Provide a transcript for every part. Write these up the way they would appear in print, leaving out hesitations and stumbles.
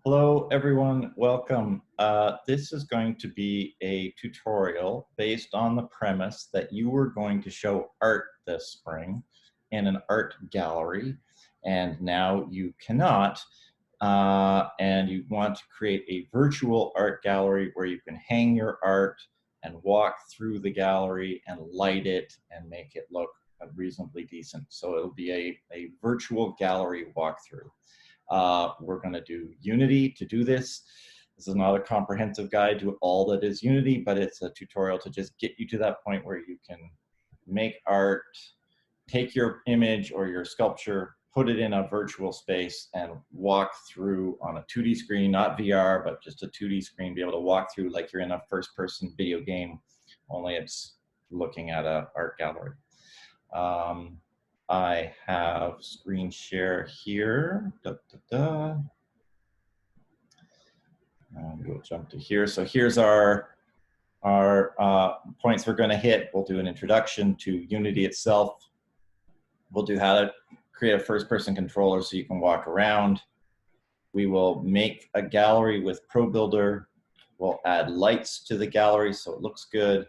Hello, everyone. Welcome. This is going to be a tutorial based on the premise that you were going to show art this spring in an art gallery, and now you cannot. And you want to create a virtual art gallery where you can hang your art and walk through the gallery and light it and make it look reasonably decent. So it'll be a virtual gallery walkthrough. We're going to do Unity to do this. This is not a comprehensive guide to all that is Unity, but it's a tutorial to just get you to that point where you can make art, take your image or your sculpture, put it in a virtual space and walk through on a 2D screen, not VR, but just a 2D screen, be able to walk through like you're in a first-person video game, only it's looking at an art gallery. I have screen share here. And we'll jump to here. So here's our points we're going to hit. We'll do an introduction to Unity itself. We'll do how to create a first-person controller so you can walk around. We will make a gallery with ProBuilder. We'll add lights to the gallery so it looks good.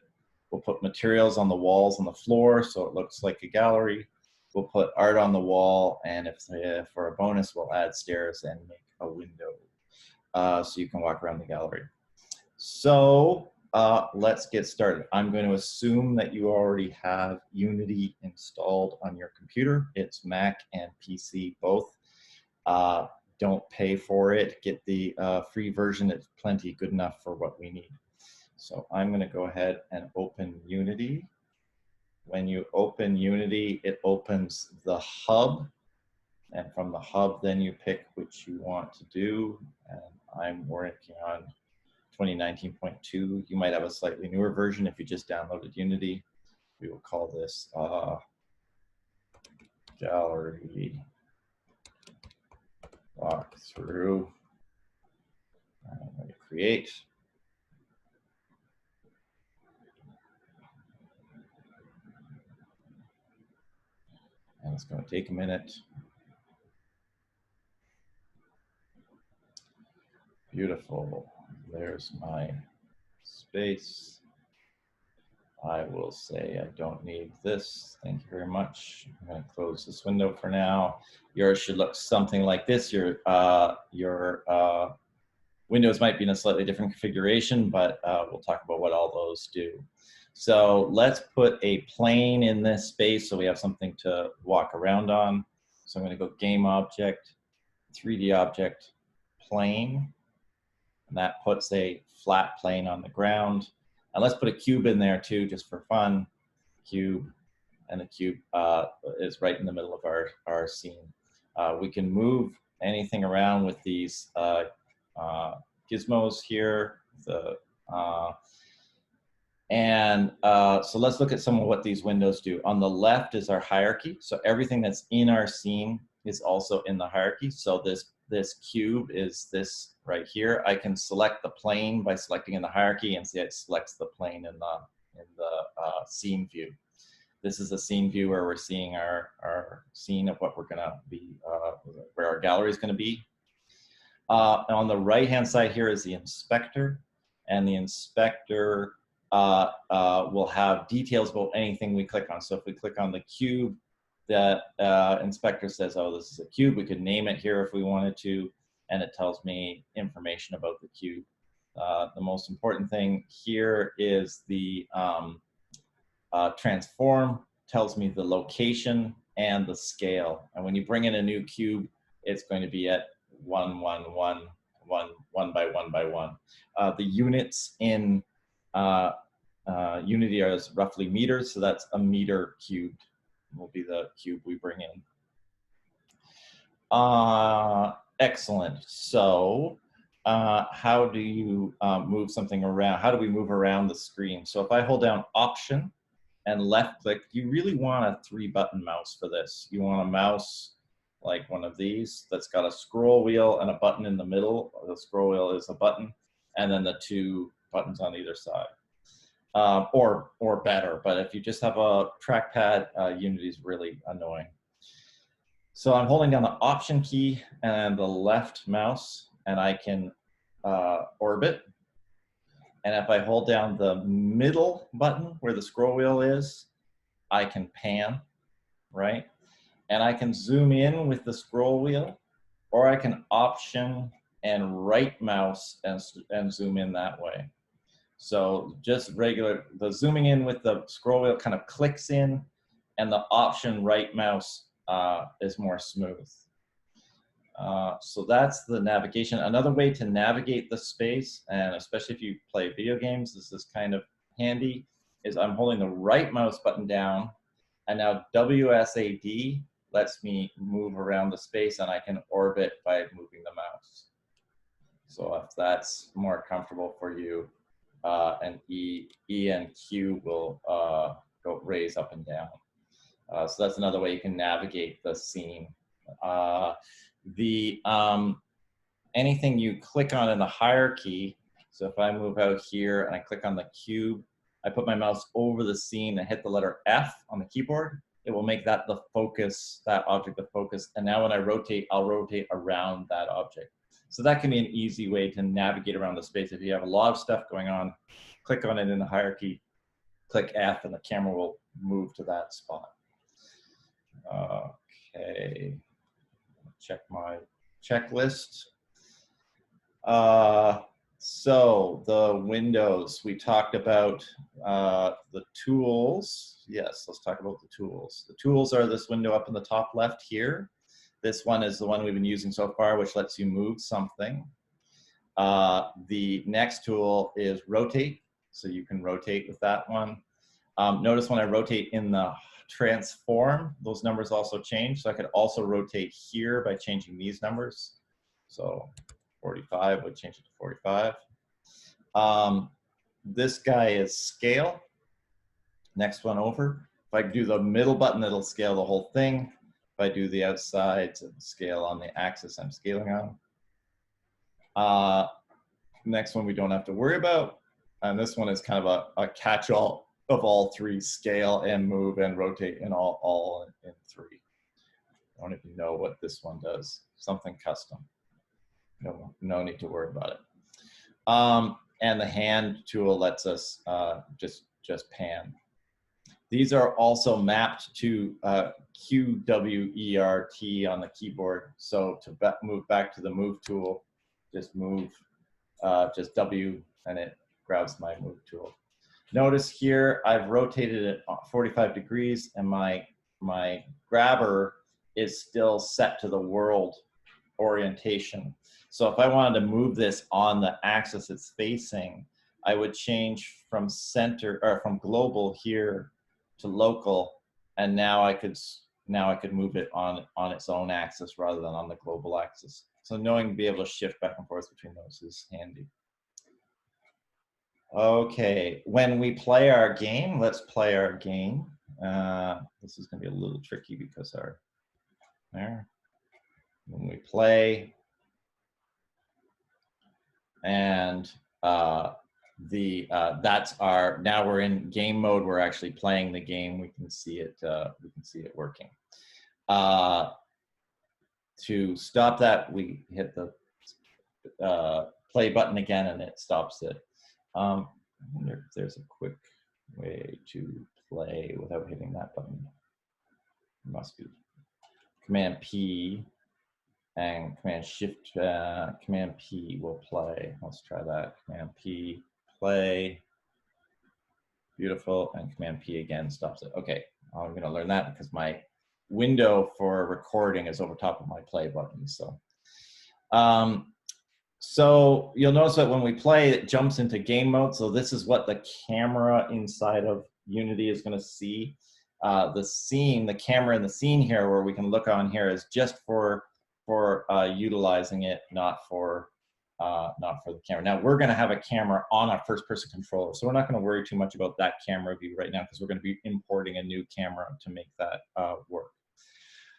We'll put materials on the walls and the floor so it looks like a gallery. We'll put art on the wall, and if for a bonus, we'll add stairs and make a window so you can walk around the gallery. So let's get started. I'm going to assume that you already have Unity installed on your computer. It's Mac and PC both. Don't pay for it. Get the free version. It's plenty good enough for what we need. So I'm going to go ahead and open Unity. When you open Unity, it opens the hub. And from the hub, then you pick which you want to do. And I'm working on 2019.2. You might have a slightly newer version if you just downloaded Unity. We will call this gallery walkthrough. I'm going to create. And it's going to take a minute. Beautiful. There's my space. I will say I don't need this. Thank you very much. I'm going to close this window for now. Yours should look something like this. Your windows might be in a slightly different configuration, but we'll talk about what all those do. So let's put a plane in this space so we have something to walk around on. So I'm going to go Game Object, 3D Object, Plane. And that puts a flat plane on the ground. And let's put a cube in there too, just for fun. Cube, and the cube is right in the middle of our scene. We can move anything around with these gizmos here. So let's look at some of what these windows do. On the left is our hierarchy. So everything that's in our scene is also in the hierarchy. So this cube is this right here. I can select the plane by selecting in the hierarchy, and see it selects the plane in the scene view. This is a scene view where we're seeing our scene of what we're going to be, where our gallery is going to be. On the right-hand side here is the inspector, and the inspector will have details about anything we click on. So if we click on the cube, the inspector says, oh, this is a cube. We could name it here if we wanted to, and it tells me information about the cube. The most important thing here is the transform, tells me the location and the scale. And when you bring in a new cube, it's going to be at 1, 1, 1, 1, 1 by 1 by 1. The units in Unity are roughly meters, so that's a meter cubed will be the cube we bring in. Excellent. So how do you move something around? How do we move around the screen? So if I hold down Option and left click, you really want a 3-button mouse for this. You want a mouse like one of these that's got a scroll wheel and a button in the middle. The scroll wheel is a button, and then the 2 buttons on either side. Or better, but if you just have a trackpad, Unity is really annoying. So I'm holding down the Option key and the left mouse and I can orbit. And if I hold down the middle button where the scroll wheel is, I can pan, right? And I can zoom in with the scroll wheel, or I can option and right mouse and zoom in that way. So just regular, the zooming in with the scroll wheel kind of clicks in, and the option right mouse is more smooth. So that's the navigation. Another way to navigate the space, and especially if you play video games, this is kind of handy, is I'm holding the right mouse button down, and now WSAD lets me move around the space, and I can orbit by moving the mouse. So if that's more comfortable for you, and E and Q will go raise up and down. So that's another way you can navigate the scene. Anything you click on in the hierarchy, so if I move out here and I click on the cube, I put my mouse over the scene and hit the letter F on the keyboard, it will make that the focus, that object the focus. And now when I rotate, I'll rotate around that object. So that can be an easy way to navigate around the space. If you have a lot of stuff going on, click on it in the hierarchy, click F, and the camera will move to that spot. Okay, check my checklist. So the windows, we talked about the tools. Yes, let's talk about the tools. The tools are this window up in the top left here. This one is the one we've been using so far, which lets you move something. The next tool is rotate. So you can rotate with that one. Notice when I rotate in the transform, those numbers also change. So I could also rotate here by changing these numbers. So 45 would change it to 45. This guy is scale. Next one over. If I do the middle button, it'll scale the whole thing. If I do the outsides, it'll scale on the axis I'm scaling on. Next one we don't have to worry about. And this one is kind of a catch-all of all three: scale and move and rotate, and all in three. I don't even know what this one does. Something custom. No need to worry about it. And the hand tool lets us just pan. These are also mapped to QWERT on the keyboard. So to move back to the move tool, just move just W, and it grabs my move tool. Notice here I've rotated it 45 degrees, and my grabber is still set to the world orientation. So if I wanted to move this on the axis it's facing, I would change from center, or from global here to local, and now I could move it on its own axis rather than on the global axis. So knowing to be able to shift back and forth between those is handy. Okay, when we play our game, let's play our game. This is going to be a little tricky because when we play, and that's our, now we're in game mode. We're actually playing the game. We can see it. We can see it working. To stop that, we hit the play button again, and it stops it. I wonder if there's a quick way to play without hitting that button. It must be. Command P and Command Shift, Command P will play. Let's try that. Command P, play. Beautiful. And Command P again stops it. Okay, I'm going to learn that because my window for recording is over top of my play button. So you'll notice that when we play, it jumps into game mode. So this is what the camera inside of Unity is going to see. The scene, the camera in the scene here, where we can look on here, is just for utilizing it, not for the camera. Now we're going to have a camera on our first-person controller, so we're not going to worry too much about that camera view right now because we're going to be importing a new camera to make that work.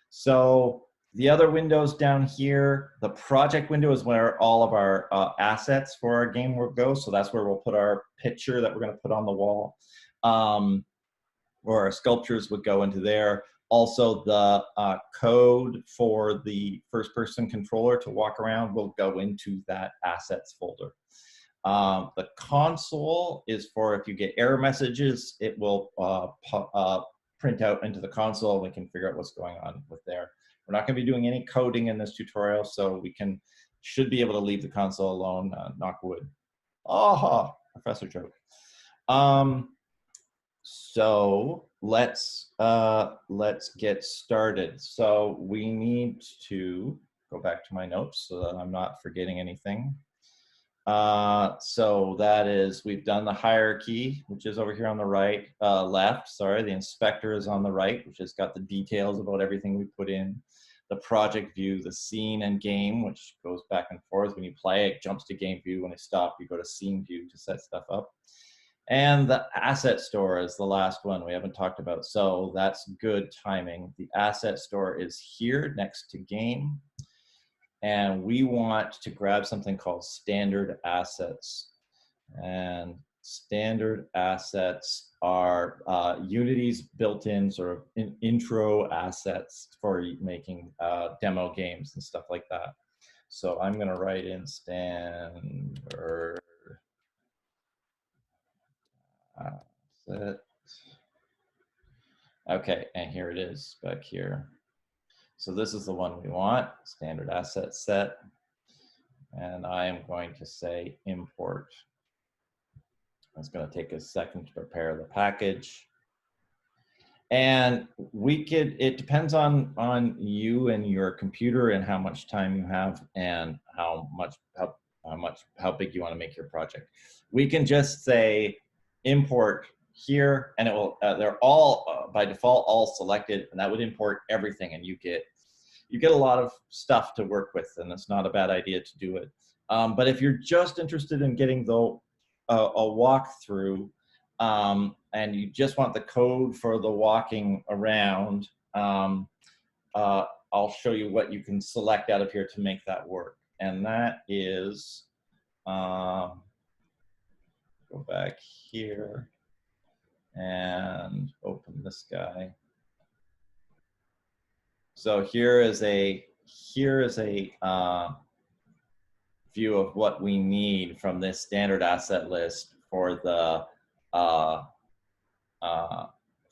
So the other windows down here, the project window is where all of our assets for our game will go. So that's where we'll put our picture that we're going to put on the wall, or our sculptures would go into there. Also, the code for the first-person controller to walk around will go into that assets folder. The console is for if you get error messages, it will print out into the console. We can figure out what's going on with there. We're not going to be doing any coding in this tutorial, so we should be able to leave the console alone, knock wood. Aha, professor joke. So let's get started. So we need to go back to my notes so that I'm not forgetting anything. So that is, we've done the hierarchy, which is over here on the right, left, sorry. The inspector is on the right, which has got the details about everything we put in. The project view, the scene and game, which goes back and forth. When you play, it jumps to game view. When you stop, you go to scene view to set stuff up. And the asset store is the last one we haven't talked about. So that's good timing. The asset store is here next to game. And we want to grab something called standard assets. And standard assets are Unity's built-in sort of intro assets for making demo games and stuff like that. So I'm going to write in standard asset. Okay, and here it is back here. So this is the one we want, standard asset set. And I am going to say import. It's going to take a second to prepare the package. And it depends on you and your computer and how much time you have and how big you want to make your project. We can just say import here, and it will. They're all by default all selected, and that would import everything, and you get a lot of stuff to work with, and it's not a bad idea to do it. But if you're just interested in getting a walkthrough, and you just want the code for the walking around, I'll show you what you can select out of here to make that work. And that is, go back here and open this guy. So here is a view of what we need from this standard asset list for the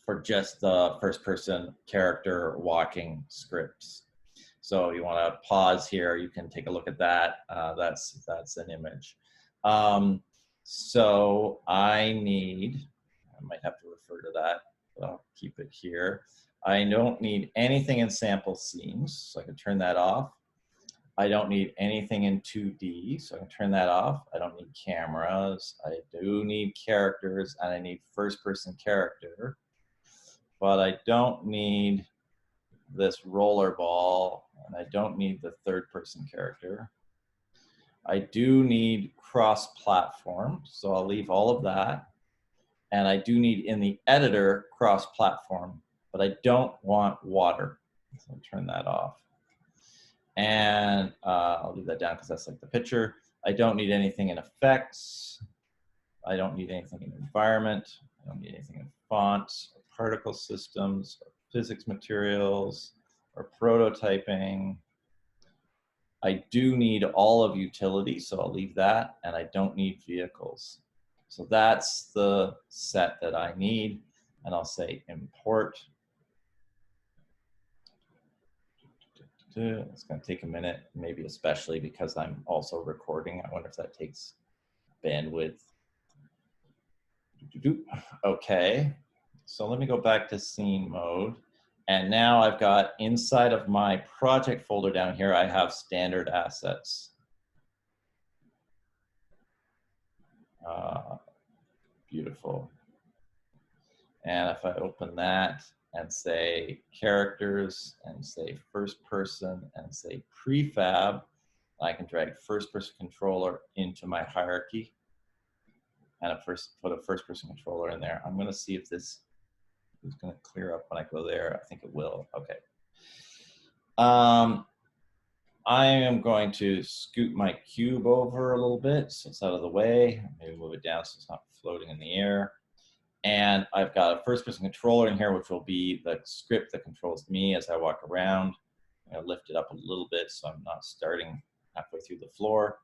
for just the first person character walking scripts. So you want to pause here, you can take a look at that. That's an image. So I might have to refer to that, but I'll keep it here. I don't need anything in sample scenes, so I can turn that off. I don't need anything in 2D, so I can turn that off. I don't need cameras. I do need characters, and I need first-person character. But I don't need this roller ball, and I don't need the third-person character. I do need cross-platform, so I'll leave all of that. And I do need in the editor cross-platform, but I don't want water, so I'll turn that off. And I'll leave that down because that's like the picture. I don't need anything in effects. I don't need anything in environment. I don't need anything in fonts, or particle systems, or physics materials, or prototyping. I do need all of utilities, so I'll leave that. And I don't need vehicles. So that's the set that I need. And I'll say import. It's going to take a minute, maybe especially because I'm also recording. I wonder if that takes bandwidth. Okay, so let me go back to scene mode. And now I've got inside of my project folder down here, I have standard assets. Beautiful. And if I open that and say characters and say first person and say prefab, I can drag first person controller into my hierarchy and put a first person controller in there. I'm going to see if this is going to clear up when I go there. I think it will. Okay. I am going to scoot my cube over a little bit so it's out of the way. Maybe move it down so it's not floating in the air. And I've got a first-person controller in here, which will be the script that controls me as I walk around. I'm going to lift it up a little bit so I'm not starting halfway through the floor.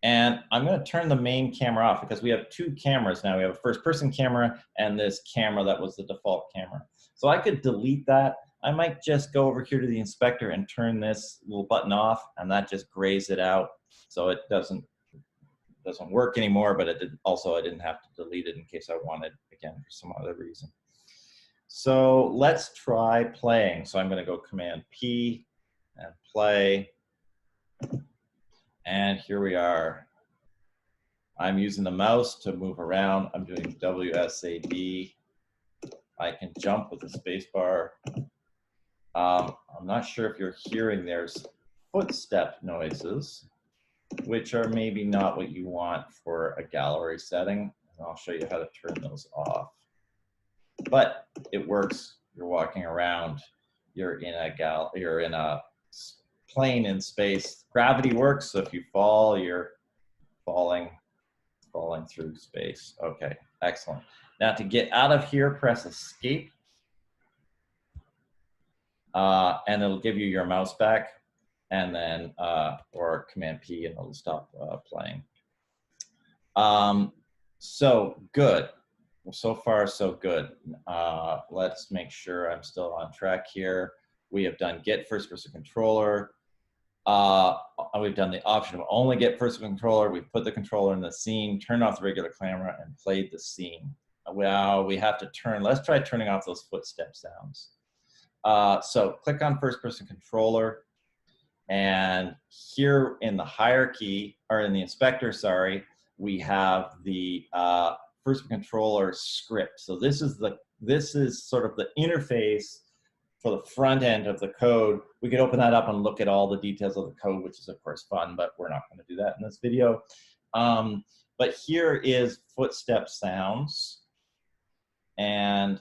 And I'm going to turn the main camera off because we have two cameras now. We have a first-person camera and this camera that was the default camera. So I could delete that. I might just go over here to the inspector and turn this little button off, and that just grays it out. So it doesn't work anymore, but it did, also I didn't have to delete it in case I wanted, again, for some other reason. So let's try playing. So I'm going to go Command P and play. And here we are. I'm using the mouse to move around. I'm doing WSAD. I can jump with the space bar. I'm not sure if you're hearing, there's footstep noises, which are maybe not what you want for a gallery setting. And I'll show you how to turn those off. But it works. You're walking around. You're in a plane in space. Gravity works, so if you fall, you're falling through space. Okay, excellent. Now to get out of here, press Escape. And it'll give you your mouse back, and then, or Command P, and it'll stop playing. So good. Well, so far, so good. Let's make sure I'm still on track here. We have done get first-person controller. We've done the option of only get first-person controller. We've put the controller in the scene, turned off the regular camera, and played the scene. Well, we have to turn, let's try turning off those footstep sounds. So click on first-person controller, and here in the hierarchy, or in the inspector, sorry, we have the first controller script. So this is sort of the interface for the front end of the code. We could open that up and look at all the details of the code, which is of course fun, but we're not going to do that in this video. But here is footstep sounds, and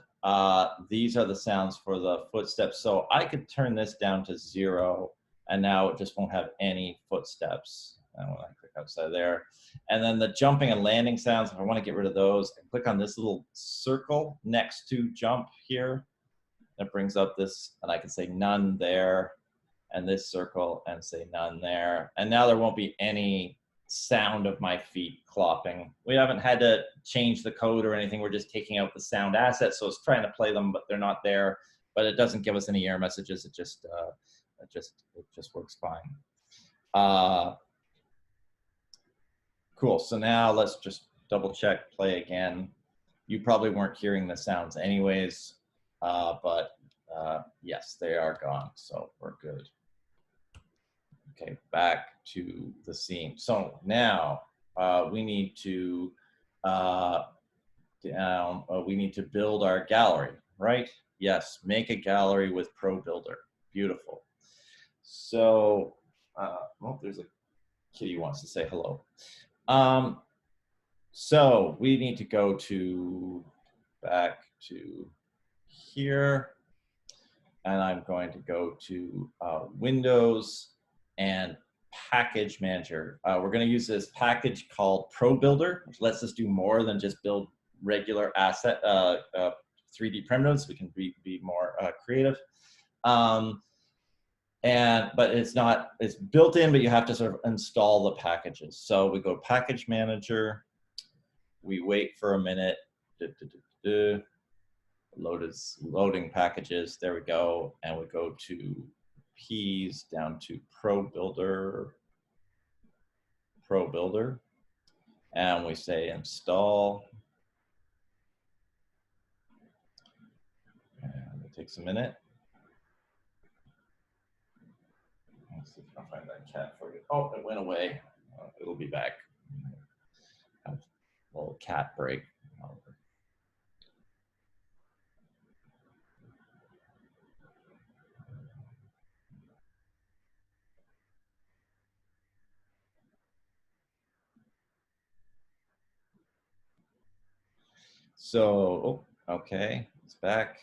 these are the sounds for the footsteps. So I could turn this down to 0, and now it just won't have any footsteps. And when I click outside there, and then the jumping and landing sounds, if I want to get rid of those, I click on this little circle next to jump here. That brings up this, and I can say none there, and this circle, and say none there. And now there won't be any sound of my feet clopping. We haven't had to change the code or anything. We're just taking out the sound assets. So it's trying to play them, but they're not there. But it doesn't give us any error messages. It just works fine. Cool. So now let's just double check, play again. You probably weren't hearing the sounds anyways, but yes, they are gone. So we're good. Okay, back to the scene. So now we need to we need to build our gallery, right? Yes, make a gallery with ProBuilder. Beautiful. So, well, there's a kitty who wants to say hello. So we need to go back to here, and I'm going to go to Windows and Package Manager. We're going to use this package called ProBuilder, which lets us do more than just build regular asset 3D primitives. We can be more creative. But it's built in, but you have to sort of install the packages. So we go Package Manager, we wait for a minute, loading packages, there we go, and we go to P's down to ProBuilder, and we say install, and it takes a minute. Let's see if I can find that cat for you. Oh, it went away. It'll be back. Have a little cat break. So, oh, okay, it's back.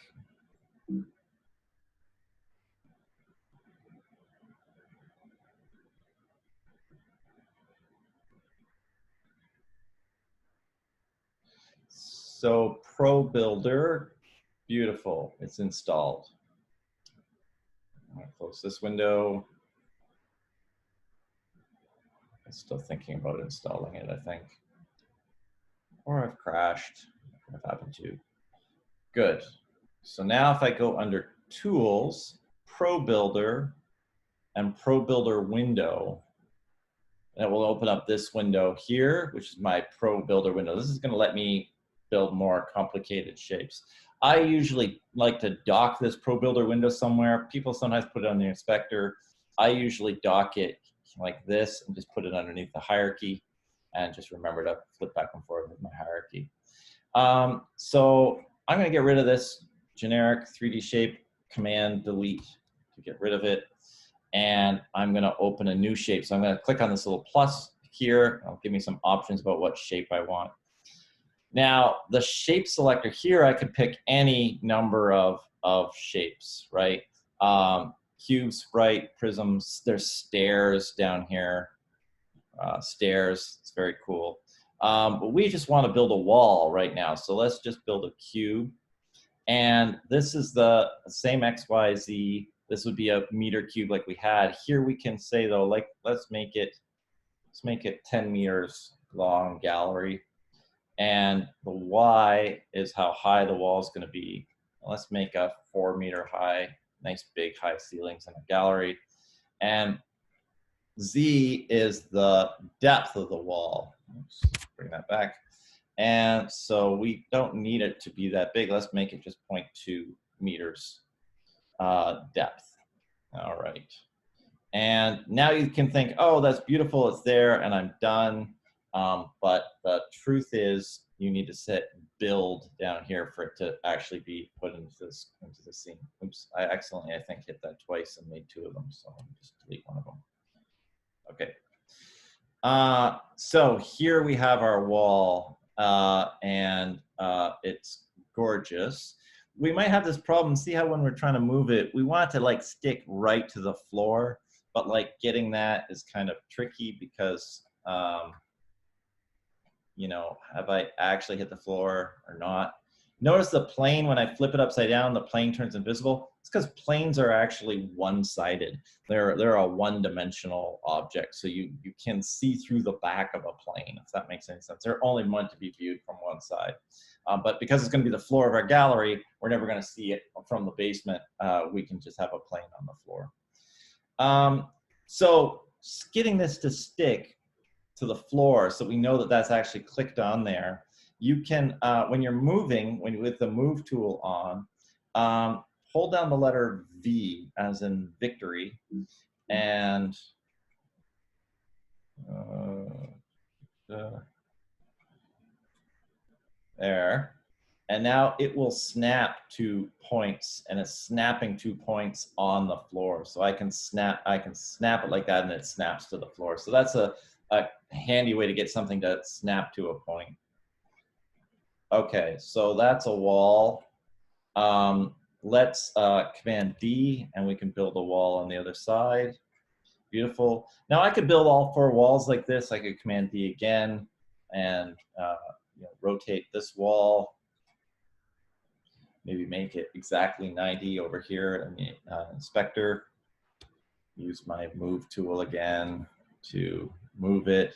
So ProBuilder, beautiful, it's installed. I'm gonna close this window. I'm still thinking about installing it, I think. Or I've crashed, I've happened to. Good. So now if I go under Tools, ProBuilder, and ProBuilder window, that will open up this window here, which is my ProBuilder window. This is gonna let me build more complicated shapes. I usually like to dock this ProBuilder window somewhere. People sometimes put it on the inspector. I usually dock it like this and just put it underneath the hierarchy and just remember to flip back and forth with my hierarchy. So I'm gonna get rid of this generic 3D shape, Command delete to get rid of it. And I'm gonna open a new shape. So I'm gonna click on this little plus here. It'll give me some options about what shape I want. Now, the shape selector here, I could pick any number of shapes, right? Cubes, right, prisms, there's stairs down here. Stairs, it's very cool. But we just wanna build a wall right now. So let's just build a cube. And this is the same X, Y, Z. This would be a meter cube like we had. Here we can say though, like, let's make it 10 meters long gallery. And the Y is how high the wall is gonna be. Let's make a 4 meter high, nice big high ceilings in a gallery. And Z is the depth of the wall. Oops, bring that back. And so we don't need it to be that big. Let's make it just 0.2 meters depth. All right. And now you can think, oh, that's beautiful, it's there, and I'm done. But the truth is, you need to set build down here for it to actually be put into the scene. Oops, I accidentally, I think, hit that twice and made 2 of them, so let me just delete one of them. Okay. So here we have our wall, and it's gorgeous. We might have this problem. See how when we're trying to move it, we want it to like stick right to the floor, but like getting that is kind of tricky because, you know, have I actually hit the floor or not? Notice the plane, when I flip it upside down, the plane turns invisible. It's because planes are actually one-sided. They're a one-dimensional object, so you can see through the back of a plane, if that makes any sense. They're only meant to be viewed from one side. But because it's gonna be the floor of our gallery, we're never gonna see it from the basement. We can just have a plane on the floor. So getting this to stick to the floor so we know that that's actually clicked on there. You can, when you're moving, with the move tool on, hold down the letter V as in victory, and there. And now it will snap to points, and it's snapping 2 points on the floor. So I can snap it like that, and it snaps to the floor. So that's a handy way to get something to snap to a point. Okay, so that's a wall. Let's Command D, and we can build a wall on the other side. Beautiful. Now I could build all 4 walls like this. I could Command D again, and you know, rotate this wall. Maybe make it exactly 90 over here in the inspector. Use my move tool again to move it.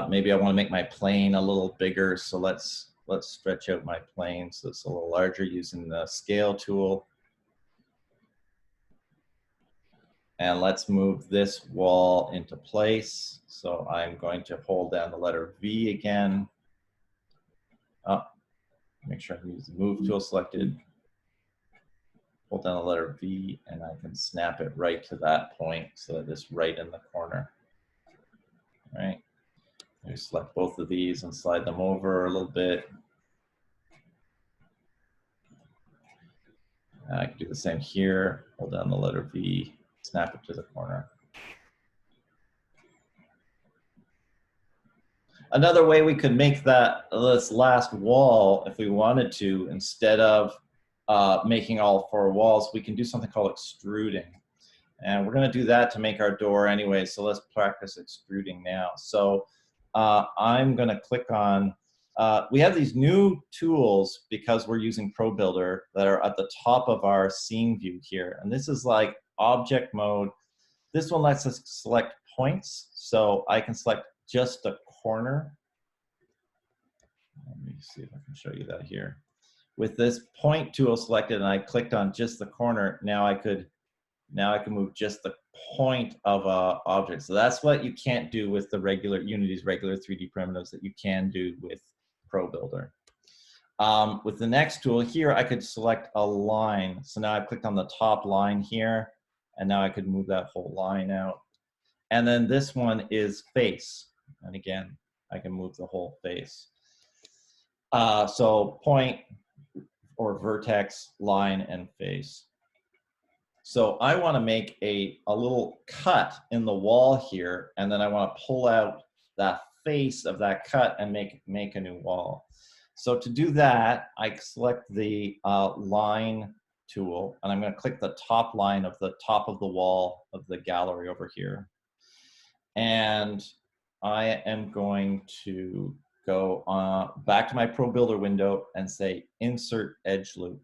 Maybe I want to make my plane a little bigger, so let's stretch out my plane so it's a little larger using the scale tool. And let's move this wall into place. So I'm going to hold down the letter V again. Make sure I use the move tool selected. Hold down the letter V, and I can snap it right to that point so that it's right in the corner. All right. I select both of these and slide them over a little bit. I can do the same here. Hold down the letter V, snap it to the corner. Another way we could make this last wall, if we wanted to, instead of making all 4 walls, we can do something called extruding. And we're going to do that to make our door anyway, so let's practice extruding now. So I'm going to click on We have these new tools because we're using ProBuilder that are at the top of our scene view here. And this is like object mode. This one lets us select points. So I can select just a corner. Let me see if I can show you that here. With this point tool selected and I clicked on just the corner, now I can move just the point of a object. So that's what you can't do with the regular Unity's regular 3D primitives that you can do with ProBuilder. With the next tool here, I could select a line. So now I've clicked on the top line here, and now I could move that whole line out. And then this one is face. And again, I can move the whole face. So point or vertex, line, and face. So I want to make a little cut in the wall here, and then I want to pull out that face of that cut and make a new wall. So to do that, I select the line tool, and I'm going to click the top line of the top of the wall of the gallery over here. And I am going to go back to my ProBuilder window and say Insert Edge Loop.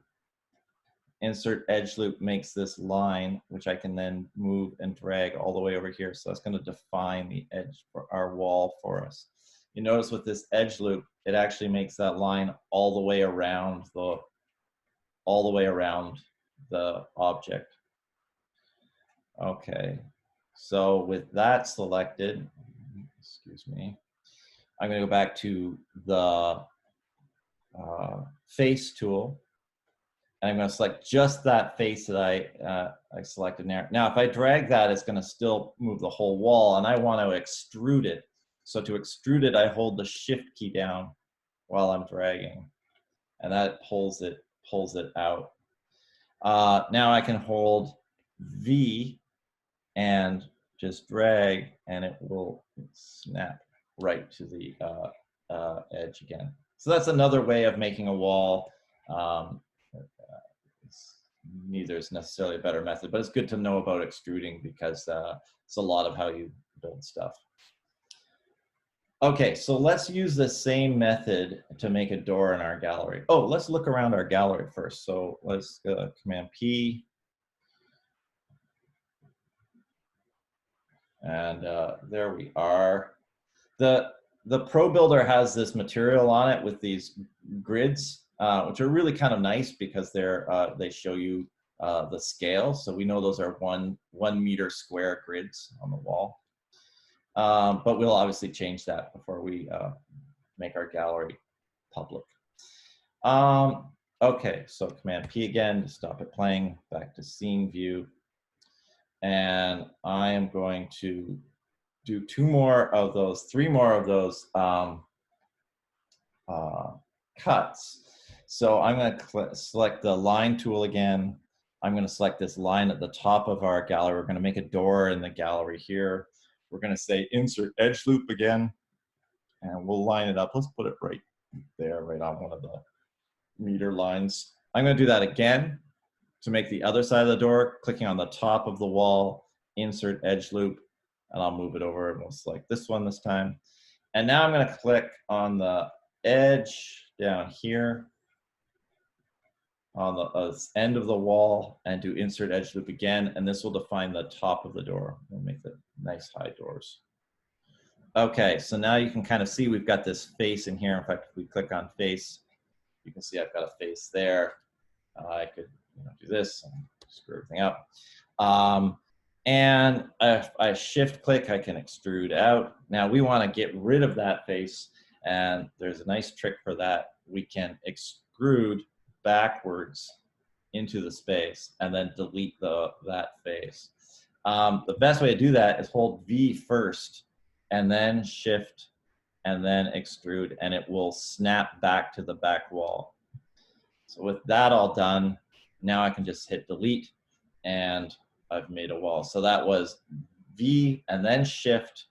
Insert Edge Loop makes this line, which I can then move and drag all the way over here. So that's going to define the edge for our wall for us. You notice with this edge loop, it actually makes that line all the way around the object. Okay, so with that selected, excuse me, I'm going to go back to the face tool, and I'm going to select just that face that I selected there. Now, if I drag that, it's going to still move the whole wall, and I want to extrude it. So to extrude it, I hold the Shift key down while I'm dragging, and that pulls it out. Now I can hold V and just drag, and it will snap right to the edge again. So that's another way of making a wall. Neither is necessarily a better method, but it's good to know about extruding because it's a lot of how you build stuff. Okay, so let's use the same method to make a door in our gallery. Oh, let's look around our gallery first. So let's Command P. And there we are. The ProBuilder has this material on it with these grids, which are really kind of nice because they show you the scale. So we know those are 1 meter square grids on the wall. But we'll obviously change that before we make our gallery public. Okay, so Command P again to stop it playing, back to scene view. And I am going to do 3 more of those cuts. So I'm going to select the line tool again. I'm going to select this line at the top of our gallery. We're going to make a door in the gallery here. We're going to say Insert Edge Loop again, and we'll line it up. Let's put it right there, right on one of the meter lines. I'm going to do that again to make the other side of the door, clicking on the top of the wall, Insert Edge Loop, and I'll move it over, and we'll select this one this time. And now I'm going to click on the edge down here on the end of the wall and do Insert Edge Loop again, and this will define the top of the door. We'll make the nice high doors. Okay, so now you can kind of see we've got this face in here. In fact, if we click on face, you can see I've got a face there. I could do this and screw everything up. And if I shift click, I can extrude out. Now we want to get rid of that face, and there's a nice trick for that. We can extrude backwards into the space and then delete that face. The best way to do that is hold V first and then shift and then extrude, and it will snap back to the back wall. So with that all done, now I can just hit delete and I've made a wall. So that was V and then shift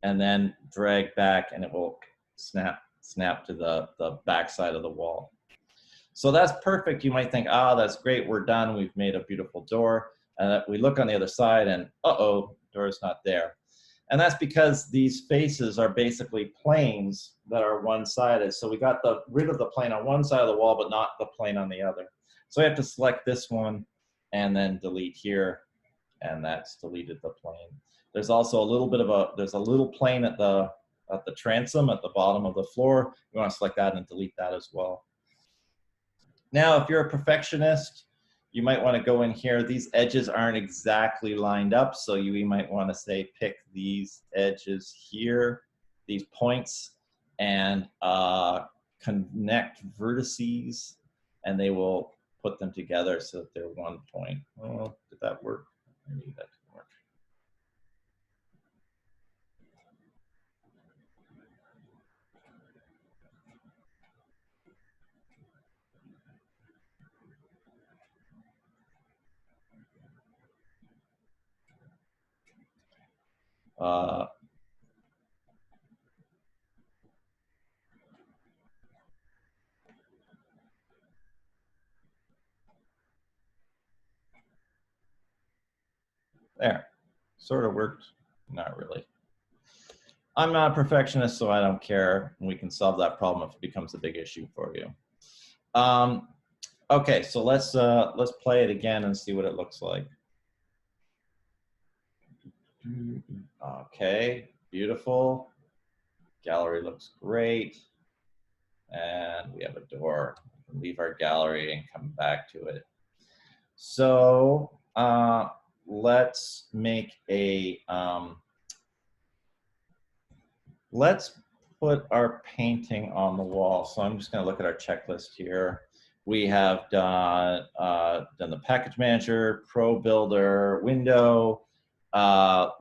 and then drag back, and it will snap to the back side of the wall. So that's perfect. You might think, that's great, we're done, we've made a beautiful door. And we look on the other side and, uh-oh, door's not there. And that's because these faces are basically planes that are one-sided. So we got rid of the plane on one side of the wall, but not the plane on the other. So I have to select this one and then delete here, and that's deleted the plane. There's also a little bit of there's a little plane at the transom at the bottom of the floor. You want to select that and delete that as well. Now, if you're a perfectionist, you might want to go in here. These edges aren't exactly lined up, so you might want to say pick these edges here, these points, and connect vertices, and they will put them together so that they're one point. Oh, did that work? Maybe that didn't work. There, sort of worked, not really. I'm not a perfectionist, so I don't care. We can solve that problem if it becomes a big issue for you. Okay, so let's play it again and see what it looks like. Okay, beautiful. Gallery looks great. And we have a door. We can leave our gallery and come back to it. So let's make a, let's put our painting on the wall. So I'm just gonna look at our checklist here. We have done the package manager, pro builder, window.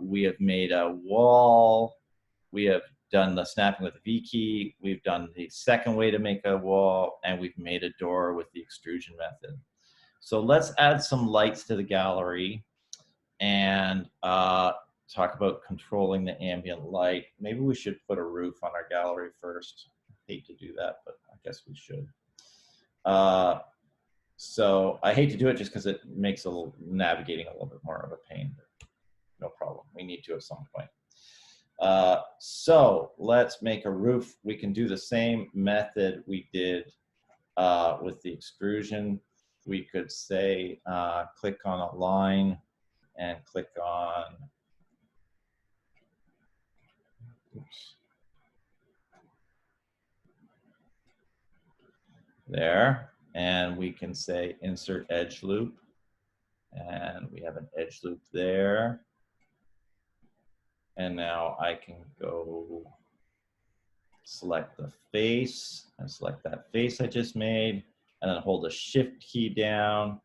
We have made a wall. We have done the snapping with the V key. We've done the second way to make a wall, and we've made a door with the extrusion method. So let's add some lights to the gallery and talk about controlling the ambient light. Maybe we should put a roof on our gallery first. I hate to do that, but I guess we should. So I hate to do it just because it makes navigating a little bit more of a pain, but no problem. We need to at some point. So let's make a roof. We can do the same method we did with the extrusion. We could say, click on a line and click on, oops, there. And we can say insert edge loop. And we have an edge loop there. And now I can go select the face and select that face I just made, and then hold the shift key down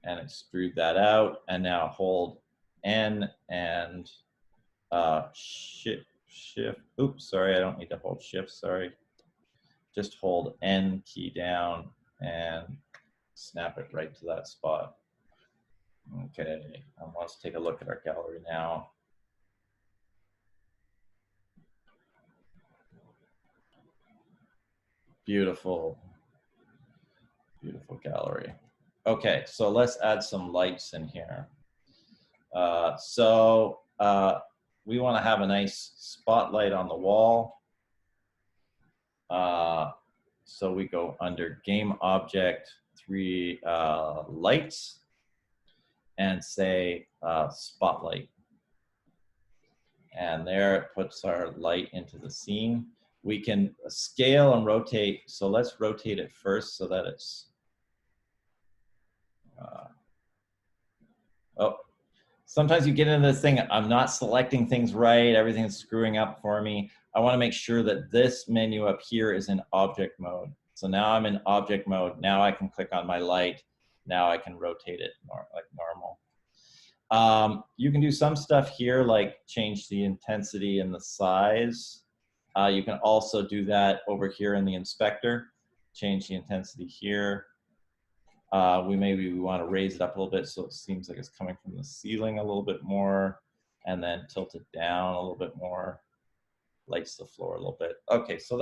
and extrude that out. And now hold N and shift. Oops, sorry, I don't need to hold shift, sorry. Just hold N key down and snap it right to that spot. Okay, let's take a look at our gallery now. Beautiful, beautiful gallery. Okay, so let's add some lights in here. We want to have a nice spotlight on the wall. So we go under game object 3 lights and say spotlight. And there it puts our light into the scene. We can scale and rotate. So let's rotate it first so that it's, oh, sometimes you get into this thing, I'm not selecting things right, everything's screwing up for me. I want to make sure that this menu up here is in object mode. So now I'm in object mode. Now I can click on my light. Now I can rotate it like normal. You can do some stuff here, like change the intensity and the size. You can also do that over here in the inspector. Change the intensity here. Maybe we want to raise it up a little bit so it seems like it's coming from the ceiling a little bit more, and then tilt it down a little bit more, lights the floor a little bit. Okay, so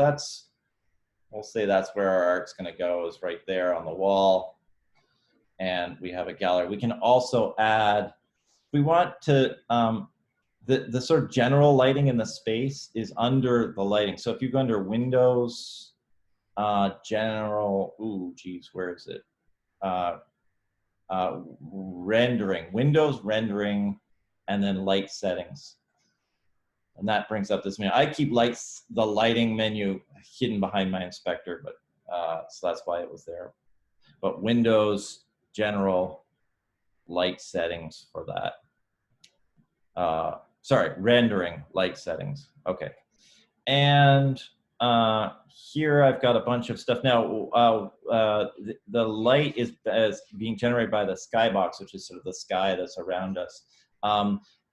we'll say that's where our art's going to go, is right there on the wall. And we have a gallery. We can also add, if we want to the sort of general lighting in the space is under the lighting. So if you go under Windows, general, ooh, geez, where is it? Rendering, Windows rendering, and then light settings. And that brings up this menu. I keep the lighting menu hidden behind my inspector, but so that's why it was there. But Windows, general, light settings for that. Sorry, rendering, light settings. Okay. And here I've got a bunch of stuff. Now, the light is being generated by the skybox, which is sort of the sky that's around us.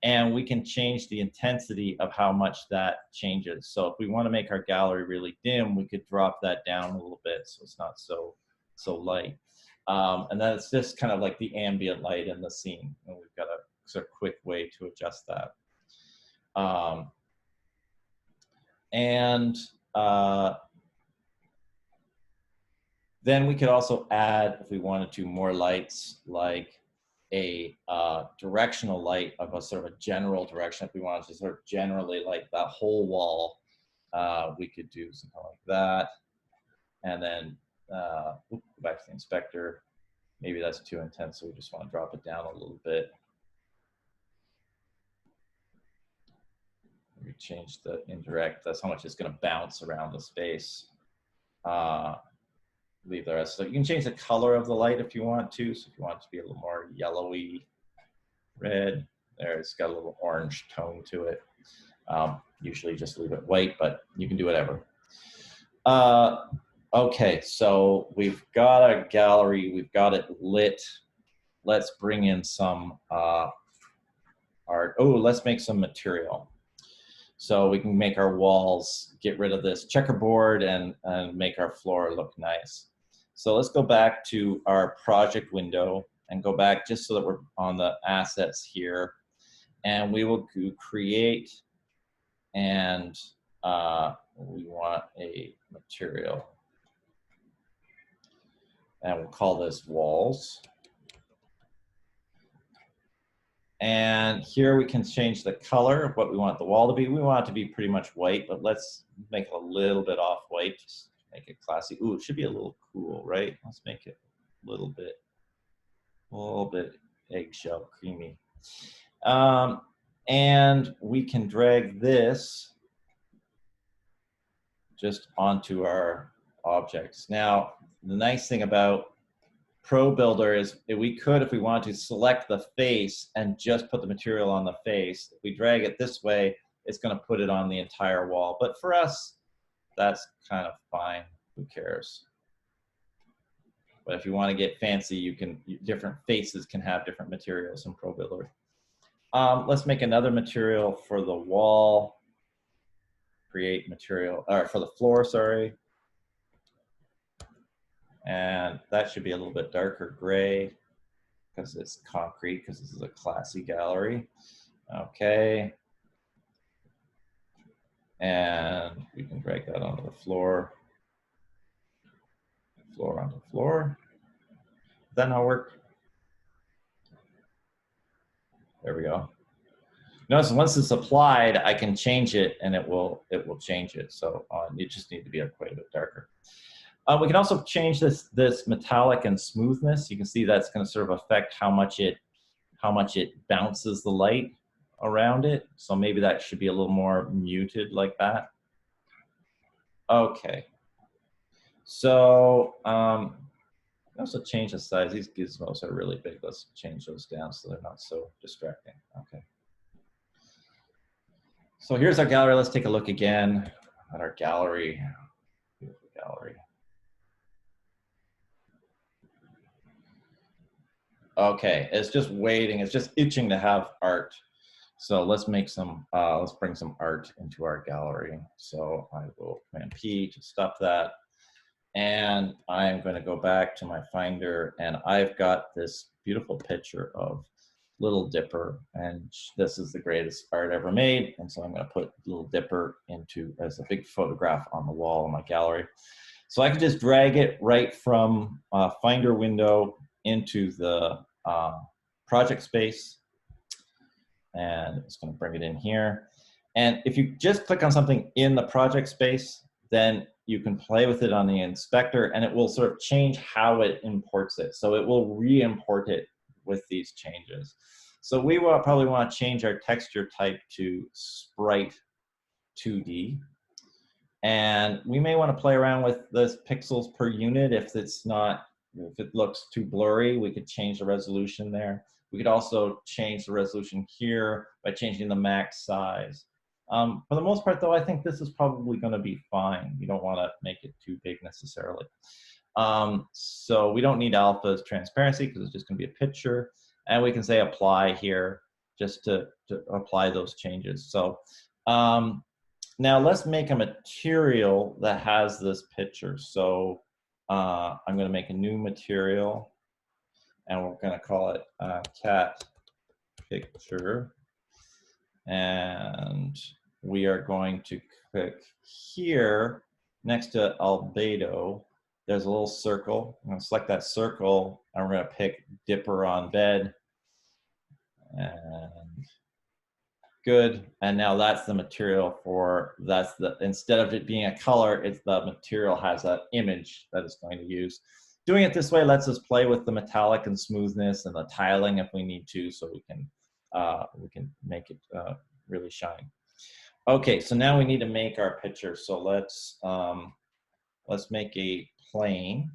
And we can change the intensity of how much that changes. So if we want to make our gallery really dim, we could drop that down a little bit so it's not so light. And that's just kind of like the ambient light in the scene. And we've got a sort of quick way to adjust that. Then we could also add, if we wanted to, more lights, like a directional light of a sort of a general direction. If we wanted to sort of generally light that whole wall, we could do something like that. And then go back to the inspector. Maybe that's too intense, so we just want to drop it down a little bit. We change the indirect. That's how much it's going to bounce around the space. Leave the rest. So you can change the color of the light if you want to. So if you want it to be a little more yellowy, red, there it's got a little orange tone to it. Usually just leave it white, but you can do whatever. Okay, so we've got a gallery, we've got it lit. Let's bring in some art. Oh, let's make some material. So we can make our walls, get rid of this checkerboard and make our floor look nice. So let's go back to our project window and go back just so that we're on the assets here. And we will create, and we want a material. And we'll call this walls. And here we can change the color of what we want the wall to be. We want it to be pretty much white, but let's make it a little bit off-white, just make it classy. Ooh, it should be a little cool, right? Let's make it a little bit eggshell creamy. And we can drag this just onto our objects. Now, the nice thing about ProBuilder is we could, if we want to, select the face and just put the material on the face. If we drag it this way, it's going to put it on the entire wall. But for us, that's kind of fine. Who cares? But if you want to get fancy, you can, different faces can have different materials in ProBuilder. Let's make another material for the wall. Create material, or for the floor, sorry. And that should be a little bit darker gray because it's concrete, because this is a classy gallery. Okay. And we can drag that onto the floor. Floor onto floor. Does that not work? There we go. Notice once it's applied, I can change it and it will change it. So you just need to be quite a bit darker. We can also change this metallic and smoothness. You can see that's going to sort of affect how much it bounces the light around it. So maybe that should be a little more muted like that. Okay. So also change the size. These gizmos are really big. Let's change those down so they're not so distracting. Okay. So here's our gallery. Let's take a look again at our gallery. Beautiful gallery. Okay, it's just waiting. It's just itching to have art. So let's make some, let's bring some art into our gallery. So I will Command P to stop that. And I'm going to go back to my Finder, and I've got this beautiful picture of Little Dipper, and this is the greatest art ever made. And so I'm going to put Little Dipper as a big photograph on the wall in my gallery. So I can just drag it right from Finder window into the project space. and it's going to bring it in here. And if you just click on something in the project space, then you can play with it on the inspector and it will sort of change how it imports it. So it will re-import it with these changes. So we will probably want to change our texture type to sprite 2D. And we may want to play around with this pixels per unit if it's not, if it looks too blurry, we could change the resolution there. We could also change the resolution here by changing the max size. For the most part though, I think this is probably going to be fine. You don't want to make it too big necessarily. So we don't need alpha's transparency because it's just going to be a picture. And we can say apply here just to apply those changes. So now let's make a material that has this picture. So I'm going to make a new material and we're going to call it cat picture. And we are going to click here next to albedo. There's a little circle. I'm going to select that circle and we're going to pick Dipper on bed. And good. And now that's the material for, that's the, instead of it being a color, it's the material has an image that it's going to use. Doing it this way lets us play with the metallic and smoothness and the tiling if we need to, so we can make it really shine. Okay, so now we need to make our picture. So let's make a plane.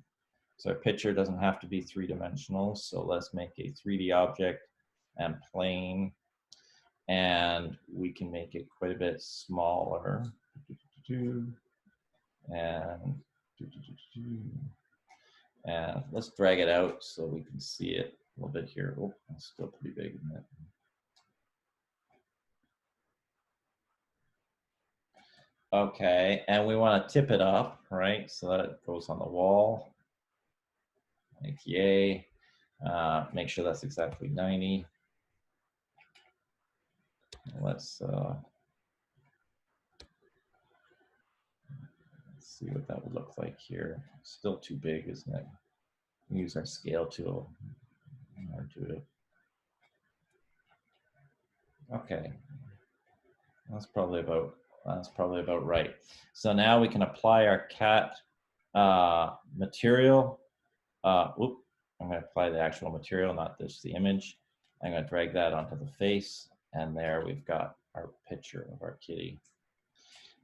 So our picture doesn't have to be three-dimensional. So let's make a 3D object and plane. And we can make it quite a bit smaller. And let's drag it out so we can see it a little bit here. Oh, it's still pretty big, isn't it? Okay, and we want to tip it up, right? So that it goes on the wall. Like yay. Make sure that's exactly 90. Let's see what that would look like here. Still too big, isn't it? Use our scale tool in order to do it. Okay, that's probably about right. So now we can apply our cat material. I'm going to apply the actual material, not just the image. I'm going to drag that onto the face, and there we've got our picture of our kitty.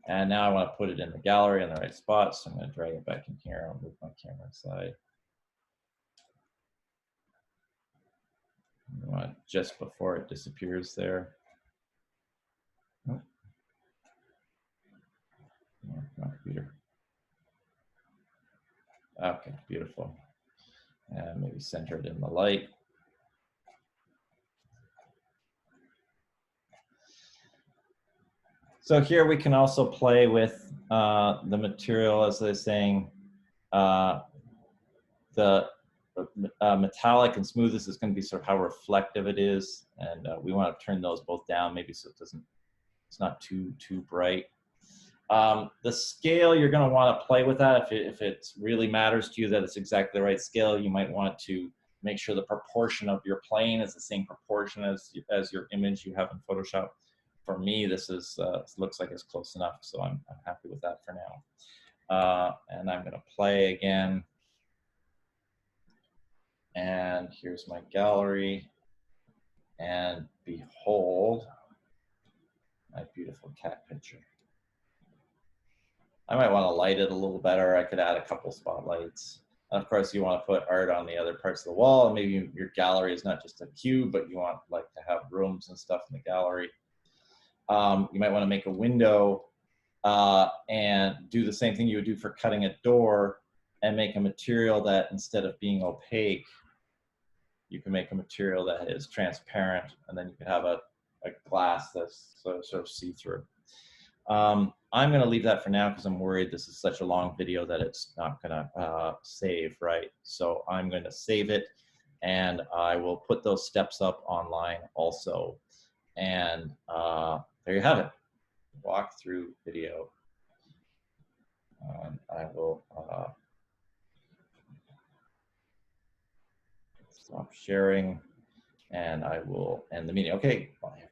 And now I want to put it in the gallery in the right spot, so I'm going to drag it back in here. I'll move my camera aside. Just before it disappears there. Oh. My computer. Okay, beautiful. And maybe center it in the light. So here we can also play with the material, as they're saying, the metallic and smoothness is going to be sort of how reflective it is, and we want to turn those both down, maybe so it's not too bright. The scale, you're going to want to play with that. If it really matters to you that it's exactly the right scale, you might want to make sure the proportion of your plane is the same proportion as your image you have in Photoshop. For me, this is looks like it's close enough, so I'm happy with that for now. And I'm going to play again. And here's my gallery. And behold, my beautiful cat picture. I might want to light it a little better. I could add a couple spotlights. And of course, you want to put art on the other parts of the wall. And maybe your gallery is not just a cube, but you want like to have rooms and stuff in the gallery. You might want to make a window and do the same thing you would do for cutting a door, and make a material that instead of being opaque, you can make a material that is transparent, and then you can have a glass that's sort of see-through. I'm going to leave that for now because I'm worried this is such a long video that it's not going to save, right? So I'm going to save it, and I will put those steps up online also. And there you have it, walkthrough video. I will stop sharing, and I will end the meeting. Okay, bye.